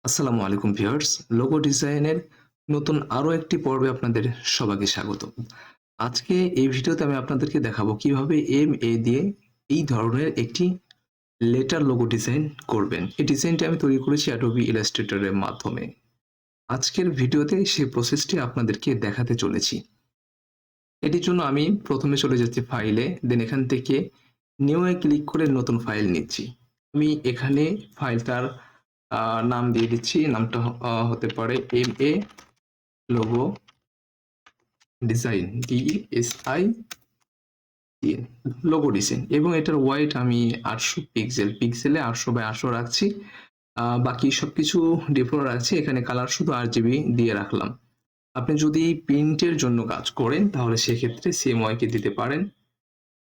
আসসালামু আলাইকুম viewers. Logo ডিজাইনের নতুন আরো একটি পর্বে আপনাদের সবাইকে স্বাগত। আজকে এই ভিডিওতে আমি আপনাদেরকে দেখাবো কিভাবে এমএ দিয়ে এই ধরনের একটি লেটার লোগো ডিজাইন করবেন। এই ডিজাইনটি আমি তৈরি করেছি adobe illustrator এর মাধ্যমে। আজকের ভিডিওতে সেই প্রসেসটি আপনাদেরকে দেখাতে চলেছি। এটির জন্য আমি প্রথমে চলে যাচ্ছি ফাইলে, দেন এখান থেকে নিউ এ ক্লিক করে নতুন ফাইল নিচ্ছি। আমি এখানে ফাইলটার নাম দিয়ে দিচ্ছি। নামটা হতে পারে MA logo design, DSIN logo design, এবং এটার ওয়াইড আমি 800 পিক্সেলে 800 × 800 রাখছি। বাকি সবকিছু ডিফল্ট রাখছি। এখানে কালার শুধু RGB দিয়ে রাখলাম। আপনি যদি প্রিন্টের জন্য কাজ করেন তাহলে সেক্ষেত্রে CMYK কে দিতে পারেন।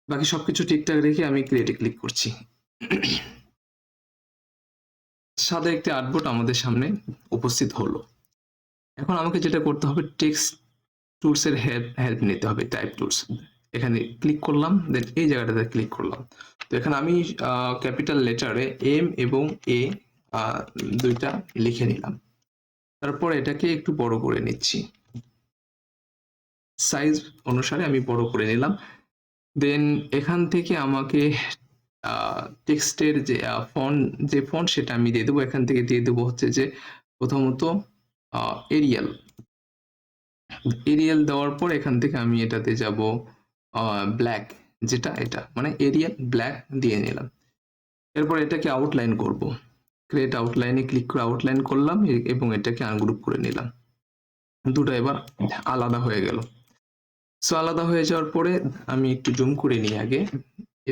বাকি সবকিছু ঠিকঠাক রেখে আমি ক্রিয়েটে ক্লিক করছি। সাদা একটি আর্টবোর্ড আমাদের সামনে উপস্থিত হলো। এখন আমাকে যেটা করতে হবে, টেক্সট টুলস এর হেল্প নিতে হবে। টাইপ টুলস, এখানে ক্লিক করলাম, দেন এই জায়গাটাতে ক্লিক করলাম। তো এখানে আমি ক্যাপিটাল লেটারে এম এবং এ দুইটা লিখে নিলাম। তারপর এটাকে একটু বড় করে নিচ্ছি, সাইজ অনুসারে আমি বড় করে নিলাম। দেন এখান থেকে আমাকে টেক্সটের যে ফন্ট সেটা আমি দিয়ে দেবো। এখান থেকে দিয়ে দেবো হচ্ছে যে প্রথমত এরিয়াল। এরিয়াল দেওয়ার পর এখান থেকে আমি এটাতে যাব ব্ল্যাক, যেটা এটা মানে এরিয়াল ব্ল্যাক দিয়ে নিলাম। এরপর এটাকে আউটলাইন করব। ক্রিয়েট আউটলাইনে ক্লিক করে আউটলাইন করলাম এবং এটাকে আনগ্রুপ করে নিলাম। দুটো এবার আলাদা হয়ে গেল। সো আলাদা হয়ে যাওয়ার পরে আমি একটু জুম করে নিই আগে।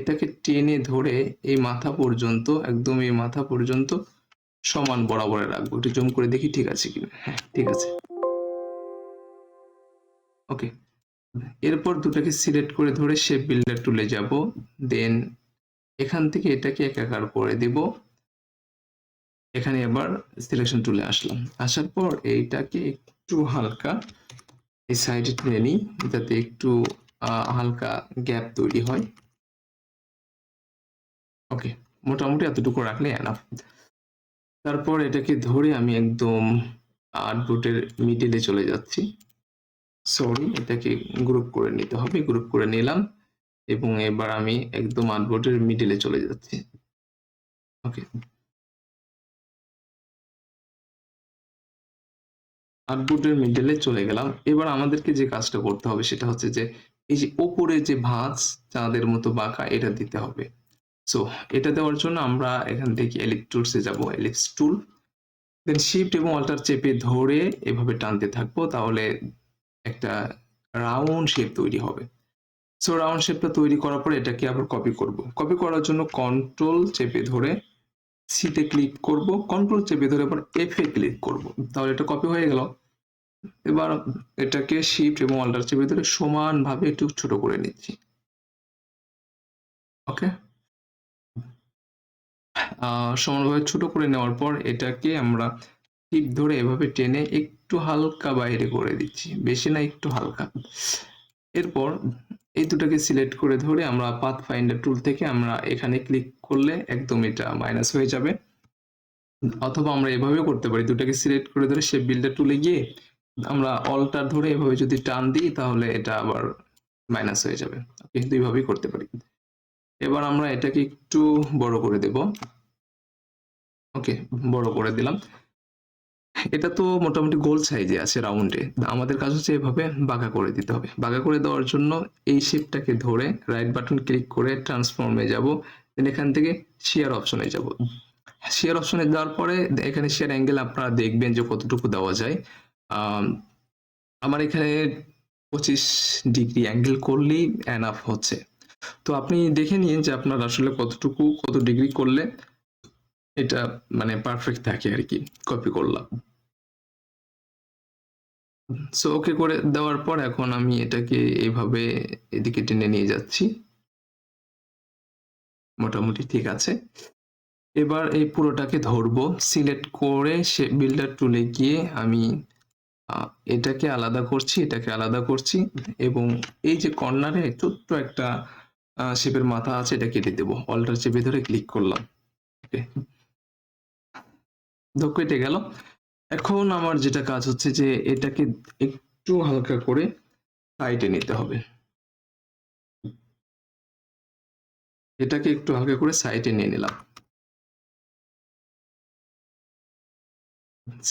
এটাকে টেনে ধরে এই মাথা পর্যন্ত, একদম এই মাথা পর্যন্ত সমান বরাবরে রাখবো। একটু জুম করে দেখি ঠিক আছে কিনা। হ্যাঁ, ঠিক আছে। ওকে, এরপর দুটাকে সিলেক্ট করে ধরে শেপ বিল্ডার টুলে যাব। দেন এখান থেকে এটাকে একাকার করে দিব। এখানে এবার সিলেকশন টুলে আসলাম। আসার পর এইটাকে একটু হালকা এই সাইডে টেনে নিই, যাতে একটু হালকা গ্যাপ তৈরি হয়। ওকে, মোটামুটি এতটুকু রাখলে এনাফ। তারপর এটাকে ধরে আমি একদম আর্টবোর্ডের মিডিলে চলে যাচ্ছি। সরি, এটাকে গ্রুপ করে নিতে হবে। গ্রুপ করে নিলাম এবং এবার আমি একদম আর্টবোর্ডের মিডিলে চলে যাচ্ছি। ওকে, আর্টবোর্ডের মিডলে চলে গেলাম। এবার আমাদেরকে যে কাজটা করতে হবে সেটা হচ্ছে যে এই যে ওপরে যে ভাঁজ চাঁদের মতো বাঁকা, এটা দিতে হবে। সো এটা দেওয়ার জন্য আমরা এখান থেকে এলিপ্স টুলসে যাব। এলিপ্স টুল, দেন শিফট এবং অল্টার চেপে ধরে এভাবে টানতে থাকবো, তাহলে একটা রাউন্ড শেপ তৈরি হবে। সো রাউন্ড শেপটা তৈরি করার পরে এটাকে আবার কপি করব। কপি করার জন্য কন্ট্রোল চেপে ধরে সিতে ক্লিক করব, কন্ট্রোল চেপে ধরে আবার এফ এ ক্লিক করব, তাহলে এটা কপি হয়ে গেল। এবার এটাকে শিফট এবং অল্টার চেপে ধরে সমানভাবে একটু ছোট করে নিচ্ছি। ওকে, সমানভাবে ছোট করে নেওয়ার পর এটাকে আমরা টিপ ধরে এভাবে টেনে একটু হালকা বাইরে করে দিচ্ছি, বেশি না, একটু হালকা। এরপর এই দুটাকে সিলেক্ট করে ধরে আমরা পাথ ফাইন্ডার টুল থেকে আমরা এখানে ক্লিক করলে একদম এটা মাইনাস হয়ে যাবে। অথবা আমরা এভাবেও করতে পারি, দুটাকে সিলেক্ট করে ধরে শেপ বিল্ডার টুলে গিয়ে আমরা অল্টার ধরে এভাবে যদি টান দিই তাহলে এটা আবার মাইনাস হয়ে যাবে। ওকে, দুইভাবেই করতে পারি। এবার আমরা এটাকে একটু বড় করে দেব। ওকে, বড় করে দিলাম। এটা তো মোটামুটি গোল সাইজে আছে, রাউন্ডে। আমাদের কাজ হচ্ছে এভাবে বাঁকা করে দিতে হবে। বাঁকা করে দেওয়ার জন্য এই শেপটাকে ধরে রাইট বাটন ক্লিক করে ট্রান্সফর্মে যাব, দেন এখান থেকে শেয়ার অপশনে যাব। শেয়ার অপশনে দেওয়ার পরে এখানে শেয়ার অ্যাঙ্গেল আপনারা দেখবেন যে কতটুকু দেওয়া যায়। আমার এখানে 25 ডিগ্রি অ্যাঙ্গেল করলেই এনাফ হচ্ছে। তো আপনি দেখে নিন যে আপনার আসলে কত ডিগ্রি করলে এটা মানে পারফেক্ট থাকে আর কি। কপি করলাম। সো ওকে করে দেওয়ার পর এখন আমি এটাকে এইভাবে এদিকে টেনে নিয়ে যাচ্ছি। মোটামুটি ঠিক আছে। এবার এই পুরোটাকে ধরবো, সিলেক্ট করে শেপ বিল্ডার টুলে গিয়ে আমি এটাকে আলাদা করছি, এটাকে আলাদা করছি, এবং এই যে কর্নারে ছোট্ট একটা শেপের মাথা আছে, এটা কেটে দেবো। অল্টার চেপে ধরে ক্লিক করলাম। ওকে, কেটে গেল। এখন আমার যেটা কাজ হচ্ছে যে এটাকে একটু হালকা করে সাইডে নিতে হবে। এটাকে একটু হালকা করে সাইডে নিয়ে নিলাম।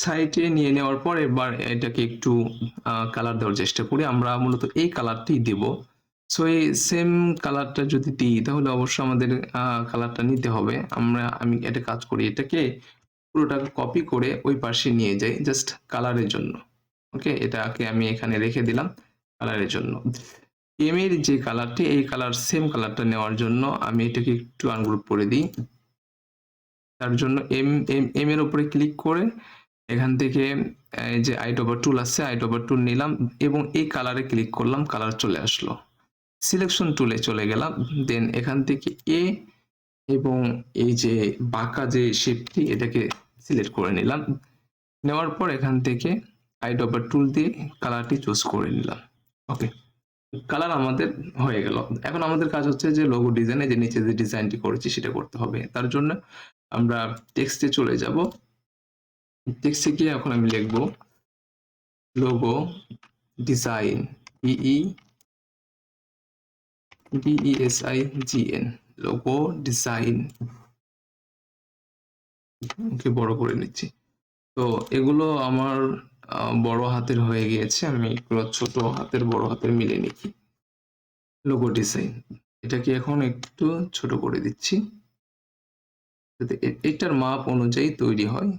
সাইডে নিয়ে নেওয়ার পর এবার এটাকে একটু কালার দেওয়ার চেষ্টা করি। আমরা মূলত এই কালারটাই দেব। সো এই সেম কালারটা যদি দিই তাহলে অবশ্যই আমাদের কালারটা নিতে হবে। আমি একটা কাজ করি, এটাকে পুরোটাকে কপি করে ওই পাশে নিয়ে যাই জাস্ট কালারের জন্য। ওকে? এটাকে আমি এখানে রেখে দিলাম কালারের জন্য। এম এর যে কালারটি, এই কালার সেম কালারটা নেওয়ার জন্য আমি এটাকে একটু আনগ্রুপ করে দিই। তার জন্য এম এর উপরে ক্লিক করে এখান থেকে এই যে আইডোবার টুল আছে, আইডোবার টুল নিলাম এবং এই কালারে ক্লিক করলাম, কালার চলে আসলো। সিলেকশন টুলে চলে গেলাম, দেন এখান থেকে এ এবং এই যে বাঁকা যে শেপটি এটাকে সিলেক্ট করে নিলাম। নেওয়ার পর এখান থেকে আইডোবার টুল দিয়ে কালারটি চুজ করে নিলাম। ওকে, কালার আমাদের হয়ে গেল। এখন আমাদের কাজ হচ্ছে যে লোগো ডিজাইনে যে নিচে যে ডিজাইনটি করেছি সেটা করতে হবে। তার জন্য আমরা টেক্সটে চলে যাব। টেক্সটে গিয়ে এখন আমি লিখব logo design, DESIGN, logo design. Okay, বড় করে নিচ্ছি। তো এগুলো আমার বড় হাতের হয়ে গিয়েছে, আমি এগুলো ছোট হাতের বড় হাতের মিলিয়ে নিচ্ছি। লোগো ডিজাইন, এটাকে এখন একটু ছোট করে দিচ্ছি যাতে এটার মাপ অনুযায়ী তৈরি হয়।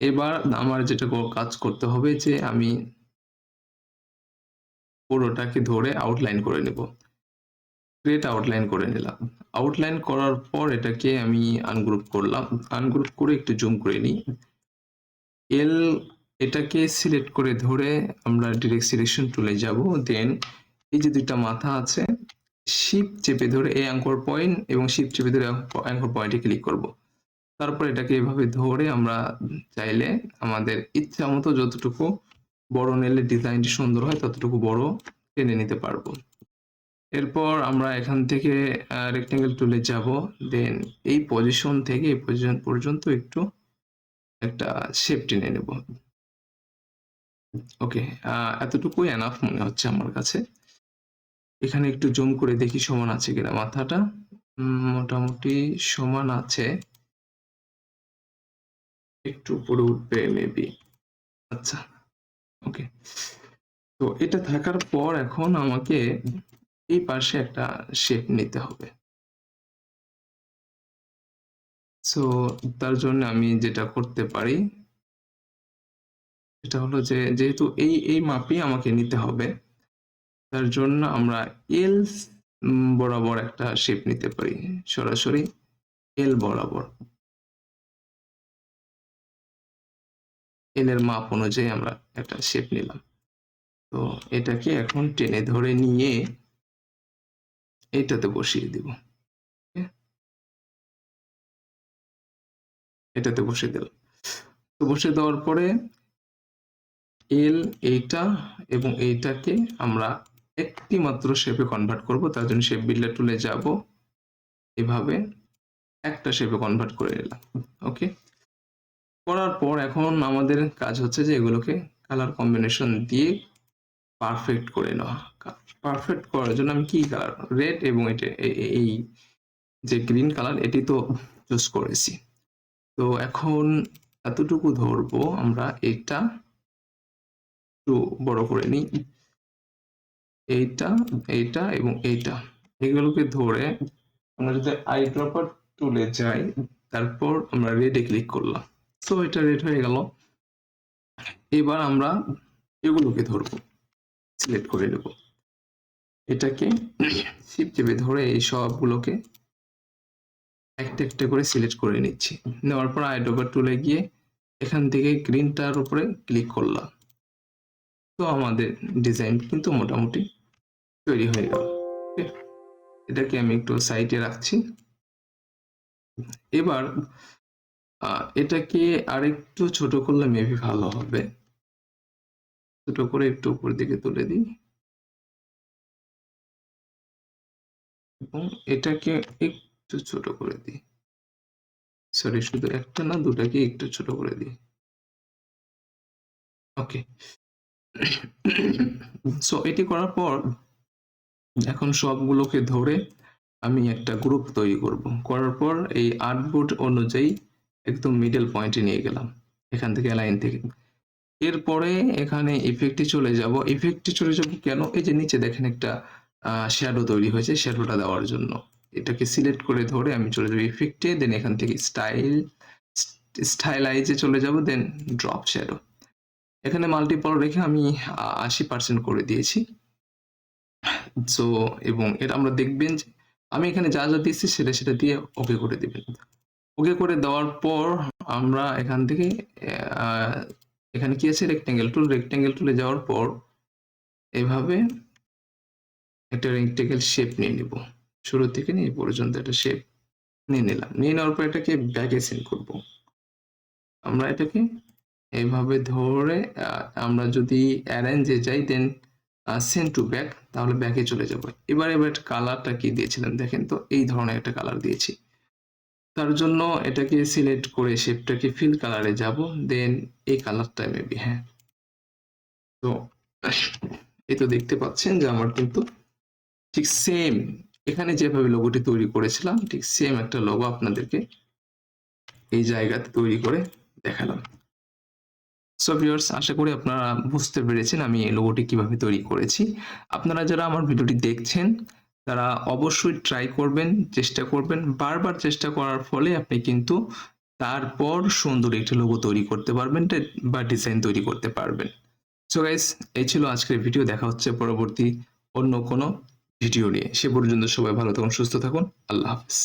এবার আমার যেটা কাজ করতে হবে যে আমি পুরোটাকে ধরে আউটলাইন করে নেব। ক্রিয়েট আউটলাইন করে নিলাম। আউটলাইন করার পর এটাকে আমি আনগ্রুপ করলাম। আনগ্রুপ করে একটু জুম করে নিই। এল এটাকে সিলেক্ট করে ধরে আমরা ডিরেক্ট সিলেকশন টুলে যাব। দেন এই যে দুইটা মাথা আছে, শিফট চেপে ধরে এই অ্যাঙ্কর পয়েন্ট এবং শিফট চেপে ধরে অ্যাঙ্কর পয়েন্টে ক্লিক করব। তারপর এটাকে এভাবে ধরে আমরা চাইলে আমাদের ইচ্ছা মতো যতটুকু বড় নিলে ডিজাইনটি সুন্দর হয় ততটুকু বড় টেনে নিতে পারবো। এরপর আমরা এখান থেকে রেক্টেঙ্গেল টুলে যাব। দেন এই পজিশন থেকে এই পজিশন পর্যন্ত একটু একটা শেপ টেনে নেব। ওকে, এতটুকুই এনাফ মনে হচ্ছে আমার কাছে। এখানে একটু জুম করে দেখি সমান আছে কিনা মাথাটা। মোটামুটি সমান আছে, একটু উপরে উঠবে মেবি। আচ্ছা, ওকে। তো এটা থাকার পর এখন আমাকে এই পাশে একটা শেপ নিতে হবে। সো তার জন্য আমি যেটা করতে পারি সেটা হলো যে যেহেতু এই মাপই আমাকে নিতে হবে, তার জন্য আমরা এল বরাবর একটা শেপ নিতে পারি। সরাসরি এল বরাবর, এল এর মাপ অনুযায়ী আমরা একটা শেপ নিলাম। তো এটাকে এখন টেনে ধরে নিয়ে এইটাতে বসিয়ে দিব। এটাতে বসিয়ে দিলাম। তো বসিয়ে দেওয়ার পরে এল এইটা এবং এইটাকে আমরা একটি মাত্র শেপে কনভার্ট করব। তার জন্য শেপ বিল্ডার টুলে যাব, এভাবে একটা শেপে কনভার্ট করে নিলাম। ওকে, করার পর এখন আমাদের কাজ হচ্ছে যে এগুলোকে কালার কম্বিনেশন দিয়ে পারফেক্ট করে নেওয়া। পারফেক্ট করার জন্য আমি কি কালার, রেড এবং এটা এই যে গ্রিন কালার এটি তো চুজ করেছি। তো এখন এতটুকু ধরবো আমরা, এটা একটু বড় করে নিই, এইটা, এইটা এবং এইটা, এগুলোকে ধরে আমরা যদি আই ড্রপার টুলে যাই, তারপর আমরা রেডে ক্লিক করলাম। তো এটা রেড হয়ে গেল। এবার আমরা এগুলোকে ধরবো, সিলেক্ট করে নেব। এটাকে শিফট চেপে ধরে এই সবগুলোকে একটা একটা করে সিলেক্ট করে নিচ্ছি। নেওয়ার পর আই ড্রপার টুলে গিয়ে এখান থেকে গ্রিনটার উপরে ক্লিক করলাম। তো আমাদের ডিজাইন কিন্তু মোটামুটি তৈরি হয়ে গেল। এটাকে আমি একটু সাইডে রাখছি। এবার এটাকে আরেকটু ছোট করলে মেবি ভালো হবে। ছোট করে একটু উপর দিকে তুলে দিই এবং এটাকে একটু ছোট করে দিই। সরি, শুধু একটা না, দুটাকে একটু ছোট করে দিই। ওকে। সো এটি করার পর এখন সবগুলোকে ধরে আমি একটা গ্রুপ তৈরি করব। করার পর এই আর্টবোর্ড অনুযায়ী একদম মিডল পয়েন্টে নিয়ে গেলাম। এখান থেকে লাইন থেকে। এরপরে এখানে ইফেক্টে চলে যাব। ইফেক্টে চলে যাব কেন? এই যে নিচে দেখেন একটা শ্যাডো তৈরি হয়েছে, শ্যাডোটা দেওয়ার জন্য। এটাকে সিলেক্ট করে ধরে আমি চলে যাব ইফেক্টে, দেন এখান থেকে স্টাইলাইজে চলে যাব, দেন ড্রপ শ্যাডো। এখানে মাল্টিপল রেখে আমি 80% করে দিয়েছি। সো এবং এটা আমরা দেখবেন যে আমি এখানে যা দিয়েছি সেটা দিয়ে ওকে করে দিবেন। ওকে করে দেওয়ার পর আমরা এখান থেকে এখানে কি আছে, রেক্টেঙ্গেল টুল। রেক্টেঙ্গেল টুলে যাওয়ার পর এভাবে একটা রেক্টেঙ্গেল শেপ নিয়ে নিব। শুরু থেকে নিয়ে পর্যন্ত একটা শেপ নিয়ে নিলাম। নিয়ে নেওয়ার পর এটাকে ব্যাকে সেন্ড করব। আমরা এটাকে এভাবে ধরে আমরা যদি অ্যারেঞ্জে যাই, দেন সেন্ড টু ব্যাক, তাহলে ব্যাকে চলে যাব। এবার কালারটা কি দিয়েছিলাম দেখেন তো, এই ধরনের একটা কালার দিয়েছি। তার জন্য এটাকে সিলেক্ট করে শেপটাকে ফিল কালারে যাব, দেন এই কালারটা মেবি, হ্যাঁ। তো এই তো দেখতে পাচ্ছেন যে আমার কিন্তু ঠিক সেম এখানে যেভাবে লোগোটি তৈরি করেছিলাম, ঠিক সেম একটা লোগো আপনাদেরকে এই জায়গাতে তৈরি করে দেখালাম। সো ভিউয়ার্স, আশা করি আপনারা বুঝতে পেরেছেন আমি এই লোগোটি কিভাবে তৈরি করেছি। আপনারা যারা আমার ভিডিওটি দেখছেন তারা অবশ্যই ট্রাই করবেন, চেষ্টা করবেন। বারবার চেষ্টা করার ফলে আপনি কিন্তু তারপর সুন্দর একটি লোগো তৈরি করতে পারবেন বা ডিজাইন তৈরি করতে পারবেন। সো গাইস, এই ছিল আজকের ভিডিও। দেখা হচ্ছে পরবর্তী অন্য কোনো ভিডিও নিয়ে। সে পর্যন্ত সবাই ভালো থাকুন, সুস্থ থাকুন। আল্লাহ হাফেজ।